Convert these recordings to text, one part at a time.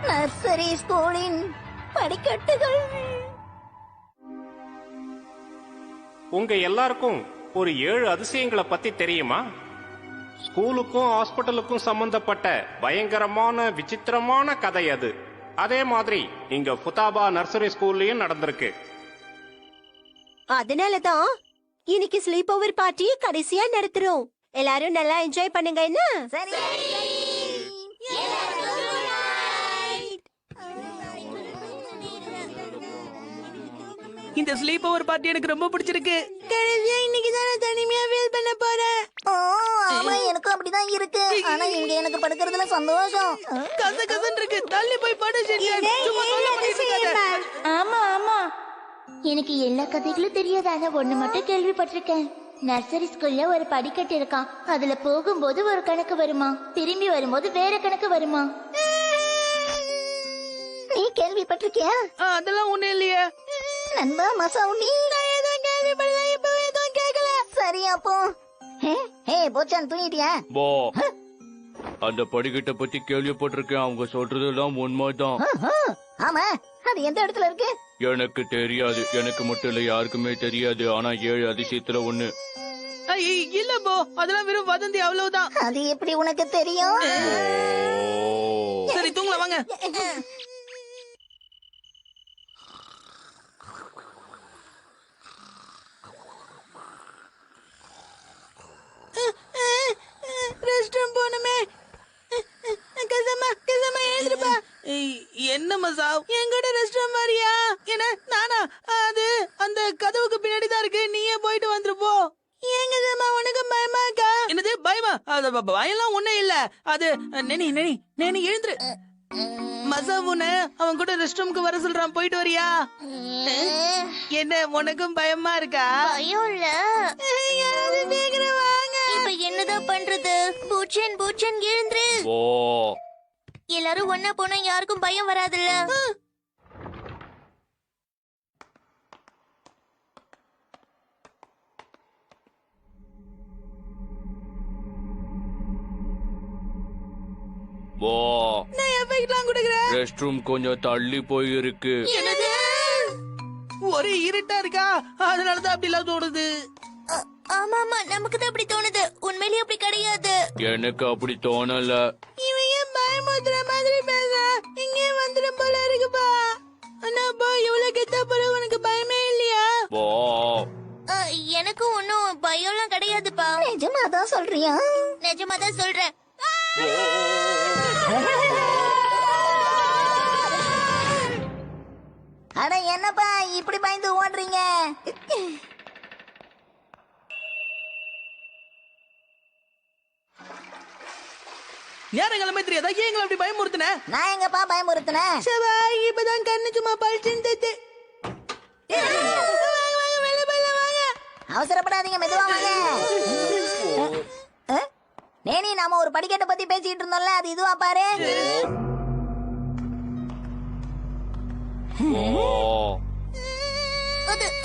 Nursery ஸ்கூலின் படிக்கட்டுகள். உங்க எல்லாருக்கும் ஒரு 7 அதிசயங்களை பத்தி தெரியுமா? ஸ்கூலுக்கும் ஹாஸ்பிட்டலுக்கும் சம்பந்தப்பட்ட பயங்கரமான விசித்திரமான கதை அது. அதே மாதிரி இங்க ஃபுதாபா நர்சரி ஸ்கூல்லயும் நடந்திருக்கு. அதனாலதான் இன்னைக்கு ஸ்லீப் ஓவர் பார்ட்டி கடைசியா நடத்துறோம். எல்லாரும் நல்லா என்ஜாய் பண்ணுங்க. என்ன சரி? இந்த ஸ்லீப் ஓவர் பார்ட்டி எனக்கு ரொம்ப பிடிச்சிருக்கு. கடைசியா இன்னைக்கு தான் நான் தனிமையா ஃபீல் பண்ண போறேன். ஆமா, எனக்கும் அப்படிதான் இருக்கு. ஆனா இங்க எனக்கு படுக்கிறதுல சந்தோஷம். கசகசன்னு இருக்கு. தள்ளி போய் படு ஷின்சான். சும்மா சொல்ல முடியாது. ஆமா ஆமா, எனக்கு எல்லா கதைகளும் தெரியாது. ஆனா ஒண்ணு மட்டும் கேள்விப்பட்டிருக்கேன். நர்சரி ஸ்கூல்ல ஒரு படிக்கட்டு இருக்கான். அதுல போகும்போது ஒரு கணக்கு வருமா, திரும்பி வரும்போது வேற கணக்கு வருமா. நீ கேள்விப்பட்டிருக்கியா? அதெல்லாம் ஒண்ணு இல்லையே நண்பா மசாவுனி. நான் ஏதான் கேள்விப்படல, இப்பவே எதுவும் கேட்கல. சரி அப்போ ஹே போச்சான், தூங்கிட்டியா? பா, அந்த படிக்கட்டை பத்தி கேள்விப்பட்டிருக்கேன். அவங்க சொல்றதெல்லாம் உண்மைதான். ஆமா, அது எந்த இடத்துல இருக்கு? எனக்கு தெரியாது. எனக்கு மட்டும் இல்ல, யாருக்குமே தெரியாது. ஆனா 7 அதிசயத்துல ஒண்ணு. இல்ல போ, அதெல்லாம் வெறும் வதந்தி, அவ்வளவுதான். அது எப்படி உனக்கு தெரியும்? சரி தூங்கலாம் வாங்க. என்ன மசா, எங்கட ரெஸ்ட் ரூம் வரியா? என்ன நானா? அது அந்த கதவுக்கு பின்னாடி தான் இருக்கு. நீயே போயிட்டு வந்துரு போ. ஏங்க சம்மா, உனக்கு பயமா இருக்கா? என்னது பயமா? அது பயம்லாம் ஒண்ணே இல்ல. அது நெனி நெனி நெனி எழுந்துரு. மசா உன்னை அவன் கூட ரெஸ்ட் ரூமுக்கு வர சொல்றான். போயிட்டு வரியா? என்ன உனக்கும் பயமா இருக்கா? பயம் இல்ல. யாராவது சீக்கிரம் வாங்க. இப்ப என்னதான் பண்றது? பூச்சன் பூச்சன் எழுந்துரு. ஓ, எல்லாரும் ஒன்னா போனா யாருக்கும் பயம் வராதுல்ல. வா, நான் எஃபெக்ட்லாம் கொடுக்குறேன். ரெஸ்ட் ரூம் கொஞ்சம் தள்ளி போயிருக்கு. என்னது? ஒரே இருட்டா இருக்கா? அதனாலதான் அப்படி எல்லாம் தோணுது. ஆமா ஆமா, நமக்கு தான் அப்படி தோணுது. உண்மையிலேயே அப்படி கிடையாது. எனக்கு அப்படி தோணல. இவன் ஏன் பயமுறுத்துற மாதிரி பேசுறான்? இங்கே வந்துடும் போல இருக்குப்பா. ஆனா பா, இவ்வளவு கெத்தா போல உனக்கு பயமே இல்லையா? வா, எனக்கும் ஒன்னும் பயம்லாம் கிடையாதுப்பா. நிஜமா தான் சொல்றியா? நிஜமா தான் சொல்றேன். அட என்னப்பா இப்படி பயந்து ஓடுறீங்க? நேரங்களமே தெரியாதா? ஏன் எங்களை அப்படி பயமுறுத்தின? நான் எங்கப்பா பயமுறுத்தினேன்? இப்பதான் கண்ணு சும்மா பழிச்சு. அவசரப்படாதீங்க, மெதுவா வாங்க. நேனி, நாம ஒரு படிக்கட்டை பத்தி பேசிட்டு இருந்தோம்ல, அது இதுவா பாரு.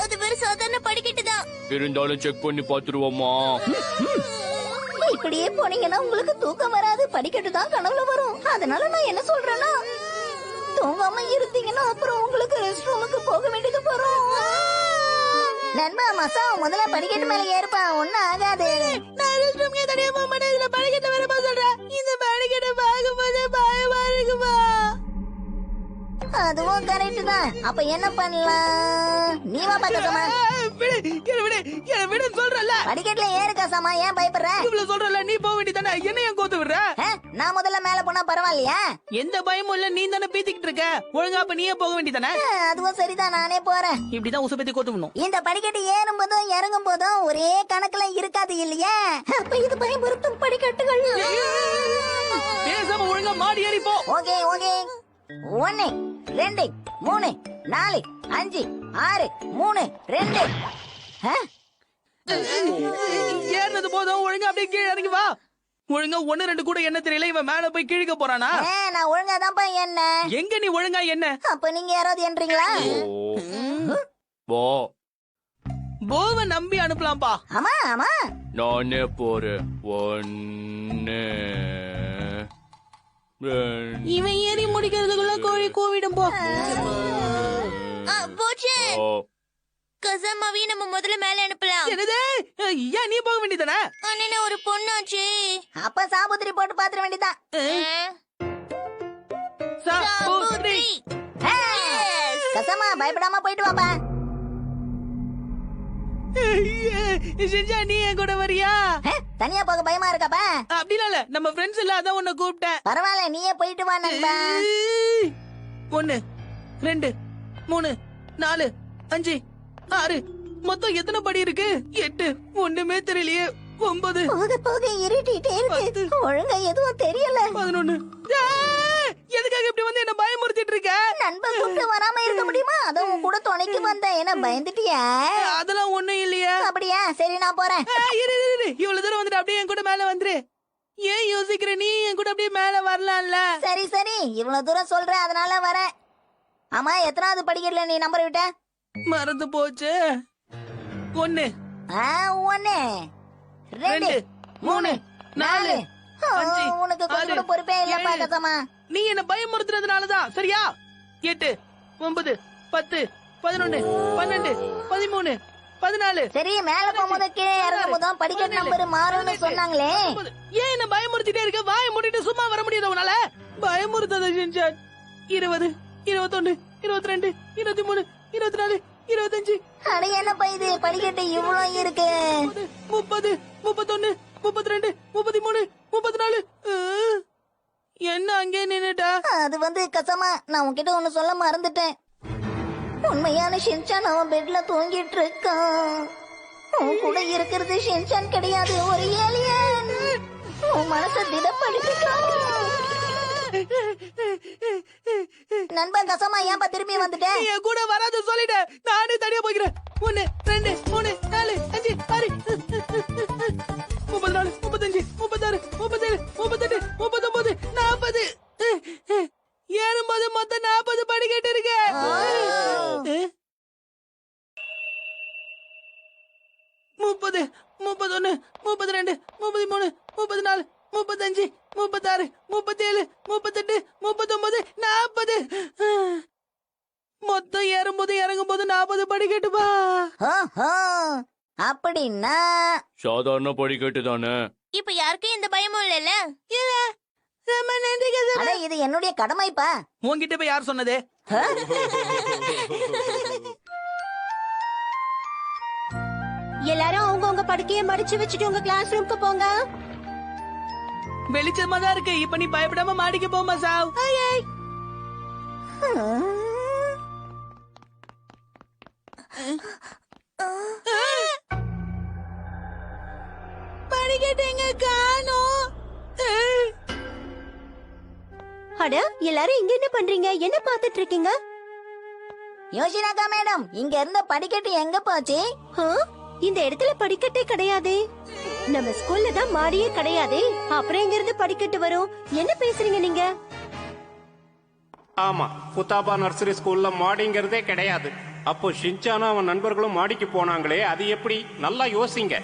அது வெறும் சாதாரண படிக்கட்டு தான். இருந்தாலும் செக் பண்ணி பாத்துருவோமா? இப்படியே போனீங்கன்னா உங்களுக்கு தூக்கம் வராது, படிக்கட்டு தான் கனவுல வரும். அதனால நான் என்ன சொல்றேன்னா, தூங்காம இருந்தீங்கன்னா அப்புறம் உங்களுக்கு ரெஸ்ட் ரூமுக்கு போக வேண்டியது போறோம். நண்பா மசா, முதல்ல படிக்கட்டு மேல ஏறுப்பா, ஒண்ணும் ஆகாது. நான் ரெஸ்ட் ரூம்க்கே தனியா போக மாட்டேன். இதுல படிக்கட்டு வரப்பா சொல்றேன். இந்த படிக்கட்டை பார்க்கும்போது பயமா இருக்குமா? அதுவும் கரெக்ட் தான். அப்ப என்ன பண்ணலாம்? நீ வா பாக்கமா. விடு சொல்றல. படிக்கட்டுல ஏறு கசாமா, ஏன் பயப்படுற? இவ்வளவு சொல்றல, நீ போக வேண்டியதானே. என்ன ஏன் கோத்து விடுற? நான் முதல்ல மேல போனா பரவாயில்லையா? எந்த பயமும் இல்ல. நீ தானே பீத்திக்கிட்டு இருக்க. ஒழுங்கா அப்ப நீயே போக வேண்டியதானே. அதுவும் சரிதான், நானே போறேன். இப்படிதான் உசபத்தி கோத்து விடணும். இந்த படிக்கட்டு ஏறும் போதும் இறங்கும் போதும் ஒரே கணக்குல இருக்காது இல்லையா? அப்ப இது பயமுறுத்தும் படிக்கட்டுகள். பேசாம ஒழுங்கா மாடி ஏறி போ. Okay okay. 1 2 3 4 5 6 3 2. ஏறினது போதும். ஒழுங்கா அப்படியே கீழே இறங்கி வா. ஒழுங்கா 1 2 கூட என்ன தெரியல. இவன் மேல போய் கீழே போறானா? நான் ஒழுங்கா தான்ப்பா என்ன. எங்க நீ ஒழுங்கா என்ன? அப்ப நீங்க யாராவது என்றீங்களா? வா, போவ நம்பி அனுப்பலாம்பா. ஆமா ஆமா, நானே போறேன். 1 2. இவன் ஏறி முடிக்கிறதுக்குள்ள கோழி கூவிடும் போ. போச்சு. ஓ, கசாமாவையும் நம்ம முதல்ல மேல அனுப்பலாம். என்னது? ஏன் நீ போக வேண்டியதானே? அண்ணே ஒரு பொண்ணாச்சு. அப்ப சாபுத்திரி போட்டு பாத்திர வேண்டியதான். சாபுத்ரி. கசமா பயப்படாம போயிட்டு வாப்பா. ஷின்சான், நீ என் கூட வரியா? தனியா போக பயமா இருக்காப்பா? அப்படிலாம் இல்ல, நம்ம ஃப்ரெண்ட்ஸ் எல்லாம் அதான் உன்னை கூப்பிட்டேன். பரவாயில்ல, நீயே போயிட்டு வா நண்பா. 1 2 3 4 5 6 மொத்தம் எத்தனை படி இருக்கு? 8. ஒண்ணுமே தெரியலையே. 9 போக போக இருட்டிட்டே இருக்கு. ஒழுங்கா எதுவும் தெரியல. 11. எதுக்காக இப்படி வந்து என்ன பயமுறுத்திட்டு இருக்க? நண்பன் கூப்பிட்டு வராம இருக்க முடியுமா? அதான் உன் கூட துணைக்கு வந்தேன். என்ன பயந்துட்டியா? அதெல்லாம் ஒண்ணும் இல்லையா? அப்படியா? சரி, நான் போறேன். இரு. இவ்வளவு தூரம் வந்துட்டு அப்படியே என் கூட மேல வந்துரு. ஏன் யோசிக்கிற? நீ என் கூட அப்படியே மேல வரலாம்ல. சரி இவ்வளவு தூரம் சொல்ற, அதனால வரேன். ஆமா, எத்தனாவது படிக்கல நீ நம்பர் விட்ட? மறந்து போச்சு. 1 1 2 3 4 உனக்கு கொஞ்சம் கூட பொறுப்பே இல்லப்பா கசமா. நீ என்ன பயமுறுத்துறதுனாலதான். சரியா? 8 9 10 11 12 13 14. சரி, மேல போகும்போது கீழே இறங்கும் போதும் படிக்கட்டு நம்பர் மாறும்னு சொன்னாங்களே. ஏன் என்ன பயமுறுத்திட்டே இருக்க? வாயை மூடிட்டு சும்மா வர முடியாது உன்னால? பயமுறுத்தாத ஷின்சான். 20 21 22 23 24 25. அட என்னப்பா இது, படிக்கட்டு இவ்வளவு இருக்கு. 30 31 32 33 34. என்ன அங்கே நின்னுட்டா? அது வந்து கசமா, நான் உன்கிட்ட ஒண்ணு சொல்ல மறந்துட்டேன். உண்மையான ஷின்சான் அவன் பெட்ல தூங்கிட்டு இருக்கான். உன் கூட இருக்கிறது ஷின்சான் கிடையாது, ஒரு ஏலியன். உன் மனசை திடப்படுத்திக்கோ. நண்பன் கசமா, ஏன்பா திரும்பி வந்துட்டேன்? நீ என் கூட வராத சொல்லிட்ட. நானே தனியா போய்க்கிறேன். 1 2 3 4 5 6 34 35 36 37 38 39 40. ஏறும்போது மொத்தம் 40 படிக்கட்டு இருக்கு. 30 31 32 33 34 35 36 37 38 39 40. மொத்தம் ஏறும்போது இறங்கும்போது 40 படிக்கட்டுப்பா. அப்படின்னா சாதாரண படிக்கட்டு தானே. இப்ப யாருக்கும் எந்த பயமும் இல்லைல்ல? இல்ல, ரொம்ப நன்றி கசமா. அட, இது என்னுடைய கடமைப்பா. உன்கிட்ட போய் யார் சொன்னது? எல்லாரும் அவங்கவங்க படுக்கையை மடிச்சு வச்சுட்டு உங்க கிளாஸ் ரூம்க்கு போங்க. வெளிச்சமா தான் இருக்கு. இப்ப நீ பயப்படாம மாடிக்கு போமா சாவ். படிக்கட்டு எங்க காணோம்? அட, எல்லாரும் இங்க என்ன பண்றீங்க? என்ன பாத்துட்டு இருக்கீங்க? யோசினாக்கா மேடம், இங்க இருந்த படிக்கட்டு எங்க போச்சு? இந்த இடத்துல படிக்கட்டே கிடையாது. நம்ம ஸ்கூல்ல தான் மாடியே கிடையாது. அப்புறம் எங்க இருந்து படிக்கட்டு வரும்? என்ன பேசுறீங்க நீங்க? ஆமா, புத்தாபா நர்சரி ஸ்கூல்ல மாடிங்கிறதே கிடையாது. அப்போ ஷின்சானும் அவன் நண்பர்களும் மாடிக்கு போனாங்களே, அது எப்படி? நல்லா யோசிங்க.